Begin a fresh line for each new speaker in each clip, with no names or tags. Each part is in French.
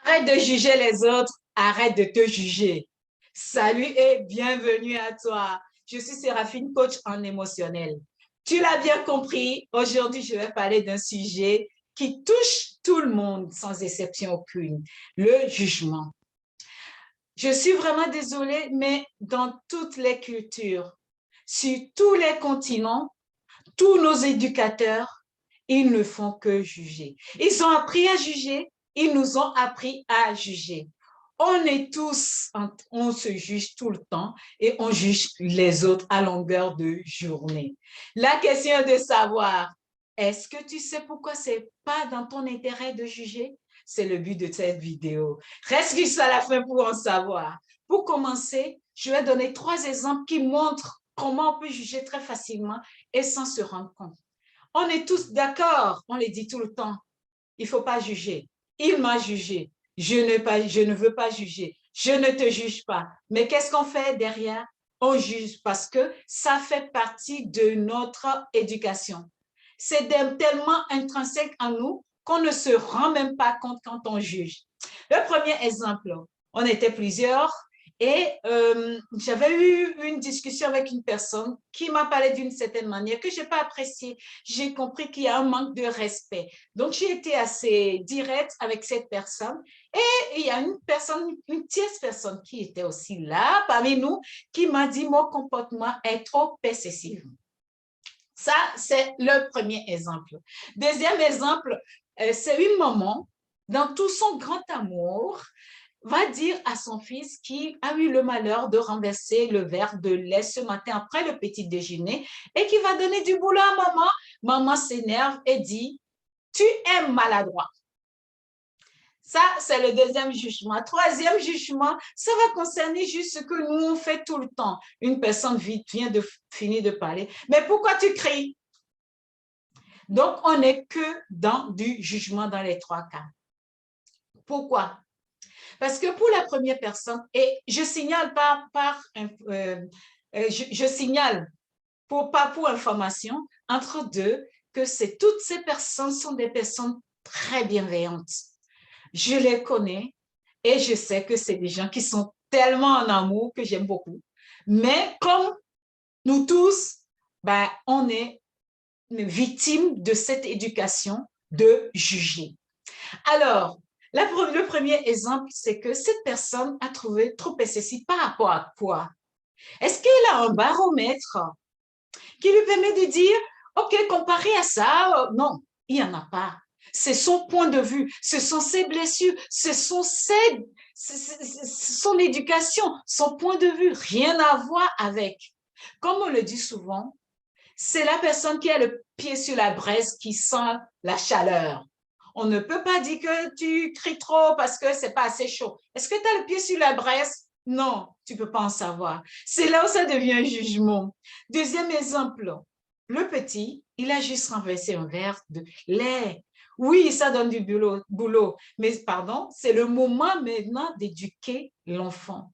Arrête de juger les autres, arrête de te juger. Salut et bienvenue à toi. Je suis Séraphine, coach en émotionnel. Tu l'as bien compris, aujourd'hui, je vais parler d'un sujet qui touche tout le monde, sans exception aucune, le jugement. Je suis vraiment désolée, mais dans toutes les cultures, sur tous les continents, tous nos éducateurs, ils ne font que juger. Ils ont appris à juger, ils nous ont appris à juger. On est tous, on se juge tout le temps et on juge les autres à longueur de journée. La question est de savoir, est-ce que tu sais pourquoi c'est pas dans ton intérêt de juger? C'est le but de cette vidéo. Reste jusqu'à la fin pour en savoir. Pour commencer, je vais donner 3 exemples qui montrent comment on peut juger très facilement et sans se rendre compte. On est tous d'accord, on les dit tout le temps. Il ne faut pas juger. Il m'a jugé. Je ne veux pas juger. Je ne te juge pas. Mais qu'est-ce qu'on fait derrière? On juge parce que ça fait partie de notre éducation. C'est tellement intrinsèque en nous qu'on ne se rend même pas compte quand on juge. Le premier exemple, on était plusieurs et j'avais eu une discussion avec une personne qui m'a parlé d'une certaine manière que je n'ai pas appréciée. J'ai compris qu'il y a un manque de respect. Donc, j'ai été assez directe avec cette personne. Et il y a une tierce personne qui était aussi là parmi nous, qui m'a dit, mon comportement est trop excessif. Ça, c'est le premier exemple. Deuxième exemple, c'est une maman, dans tout son grand amour, va dire à son fils qui a eu le malheur de renverser le verre de lait ce matin après le petit déjeuner et qui va donner du boulot à maman. Maman s'énerve et dit, tu es maladroit. Ça, c'est le deuxième jugement. Troisième jugement, ça va concerner juste ce que nous, on fait tout le temps. Une personne vient de finir de parler. Mais pourquoi tu cries? Donc, on n'est que dans du jugement dans les 3 cas. Pourquoi? Parce que pour la première personne, et je signale je signale pas pour information, entre deux, que toutes ces personnes sont des personnes très bienveillantes. Je les connais et je sais que c'est des gens qui sont tellement en amour que j'aime beaucoup. Mais comme nous tous, ben, on est victime de cette éducation de juger. Alors, le premier exemple, c'est que cette personne a trouvé trop excessif par rapport à quoi? Est-ce qu'elle a un baromètre qui lui permet de dire, OK, comparé à ça, non, il n'y en a pas. C'est son point de vue, ce sont ses blessures, ce sont son éducation, son point de vue, rien à voir avec. Comme on le dit souvent, c'est la personne qui a le pied sur la braise qui sent la chaleur. On ne peut pas dire que tu cries trop parce que c'est pas assez chaud. Est-ce que tu as le pied sur la braise? Non, tu peux pas en savoir. C'est là où ça devient un jugement. Deuxième exemple, le petit, il a juste renversé un verre de lait. Oui, ça donne du boulot, mais pardon, c'est le moment maintenant d'éduquer l'enfant,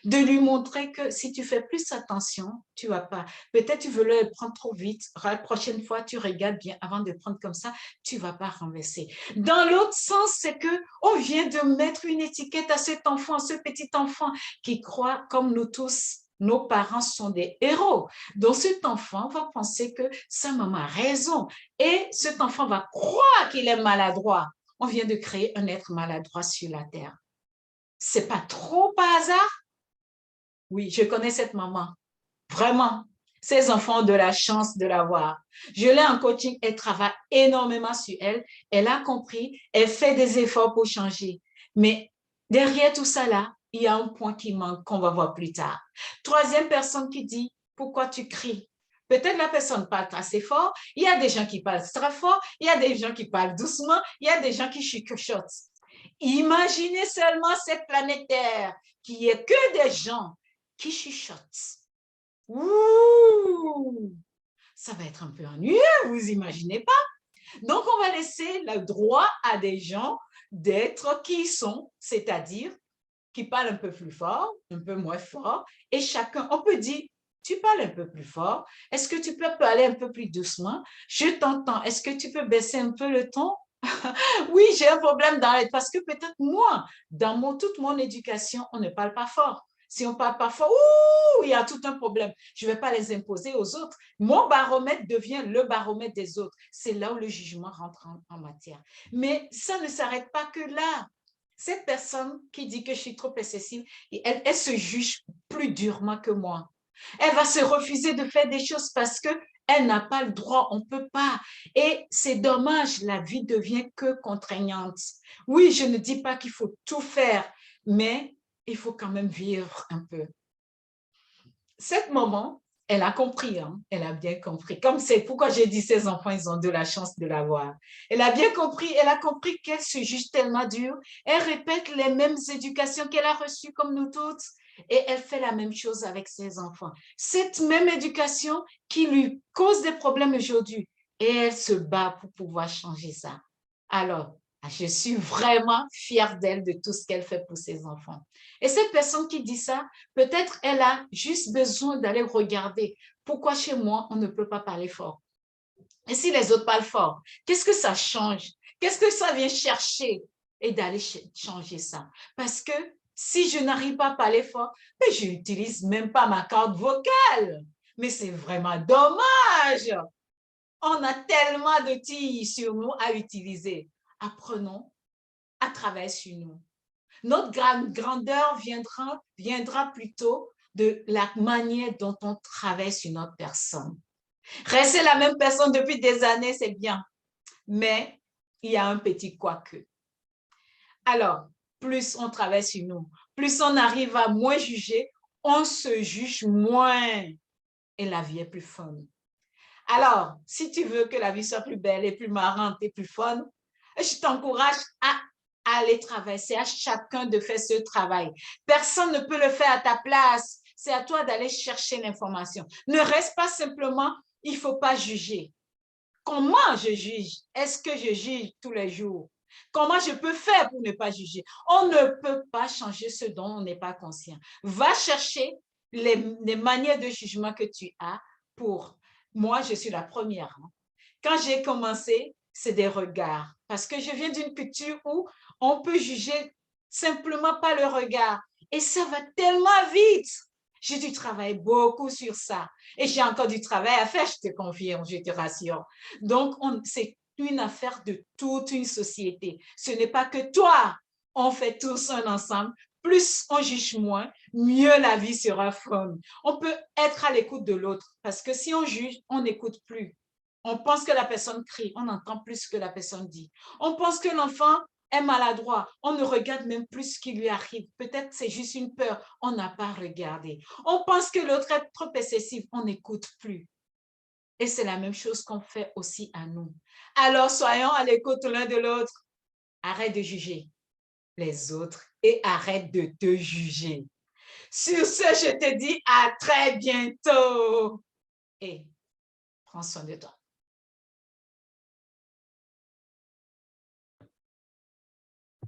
de lui montrer que si tu fais plus attention, tu vas pas. Peut-être tu veux le prendre trop vite. La prochaine fois, tu regardes bien avant de prendre comme ça, tu vas pas renverser. Dans l'autre sens, c'est que on vient de mettre une étiquette à cet enfant, à ce petit enfant qui croit, comme nous tous, nos parents sont des héros. Donc, cet enfant va penser que sa maman a raison et cet enfant va croire qu'il est maladroit. On vient de créer un être maladroit sur la terre. C'est pas trop par hasard? Oui, je connais cette maman. Vraiment, ses enfants ont de la chance de l'avoir. Je l'ai en coaching, elle travaille énormément sur elle. Elle a compris, elle fait des efforts pour changer. Mais derrière tout ça là, il y a un point qui manque qu'on va voir plus tard. Troisième personne qui dit, pourquoi tu cries? Peut-être la personne parle assez fort. Il y a des gens qui parlent très fort. Il y a des gens qui parlent doucement. Il y a des gens qui chuchotent. Imaginez seulement cette planète Terre qui est que des gens qui chuchotent. Ouh, ça va être un peu ennuyeux, vous imaginez pas? Donc, on va laisser le droit à des gens d'être qui ils sont, c'est-à-dire qui parlent un peu plus fort, un peu moins fort, et chacun, on peut dire, tu parles un peu plus fort, est-ce que tu peux parler un peu plus doucement? Je t'entends, est-ce que tu peux baisser un peu le ton? Oui, j'ai un problème dans parce que peut-être moi, dans toute mon éducation, on ne parle pas fort. Si on parle pas fort, ouh, il y a tout un problème. Je ne vais pas les imposer aux autres. Mon baromètre devient le baromètre des autres. C'est là où le jugement rentre en matière. Mais ça ne s'arrête pas que là. Cette personne qui dit que je suis trop excessive, elle se juge plus durement que moi. Elle va se refuser de faire des choses parce que elle n'a pas le droit, on ne peut pas. Et c'est dommage, la vie devient que contraignante. Oui, je ne dis pas qu'il faut tout faire, mais il faut quand même vivre un peu. Cette maman, elle a compris, hein? Elle a bien compris. Comme c'est pourquoi j'ai dit ses enfants, ils ont de la chance de l'avoir. Elle a bien compris, elle a compris qu'elle se juge tellement dure. Elle répète les mêmes éducations qu'elle a reçues comme nous toutes. Et elle fait la même chose avec ses enfants. Cette même éducation qui lui cause des problèmes aujourd'hui. Et elle se bat pour pouvoir changer ça. Alors, je suis vraiment fière d'elle, de tout ce qu'elle fait pour ses enfants. Et cette personne qui dit ça, peut-être elle a juste besoin d'aller regarder pourquoi chez moi, on ne peut pas parler fort. Et si les autres parlent fort, qu'est-ce que ça change? Qu'est-ce que ça vient chercher? Et d'aller changer ça. Parce que si je n'arrive pas à parler fort, mais je n'utilise même pas ma corde vocale. Mais c'est vraiment dommage. On a tellement d'outils sur nous à utiliser. Apprenons à travailler sur nous. Notre grandeur viendra plutôt de la manière dont on travaille sur notre personne. Rester la même personne depuis des années, c'est bien, mais il y a un petit quoique. Alors, plus on travaille sur nous, plus on arrive à moins juger, on se juge moins et la vie est plus fun. Alors, si tu veux que la vie soit plus belle et plus marrante et plus fun, je t'encourage à aller travailler. C'est à chacun de faire ce travail. Personne ne peut le faire à ta place. C'est à toi d'aller chercher l'information. Ne reste pas simplement, il ne faut pas juger. Comment je juge? Est-ce que je juge tous les jours? Comment je peux faire pour ne pas juger? On ne peut pas changer ce dont on n'est pas conscient. Va chercher les manières de jugement que tu as pour... Moi, je suis la première. Quand j'ai commencé, c'est des regards. Parce que je viens d'une culture où on peut juger simplement par le regard. Et ça va tellement vite. J'ai dû travailler beaucoup sur ça. Et j'ai encore du travail à faire, je te confirme, je te rassure. Donc, c'est une affaire de toute une société. Ce n'est pas que toi. On fait tous un ensemble. Plus on juge moins, mieux la vie sera fun. On peut être à l'écoute de l'autre parce que si on juge, on n'écoute plus. On pense que la personne crie, on entend plus ce que la personne dit. On pense que l'enfant est maladroit, on ne regarde même plus ce qui lui arrive. Peut-être c'est juste une peur, on n'a pas regardé. On pense que l'autre est trop excessif, on n'écoute plus. Et c'est la même chose qu'on fait aussi à nous. Alors soyons à l'écoute l'un de l'autre. Arrête de juger les autres et arrête de te juger. Sur ce, je te dis à très bientôt et prends soin de toi.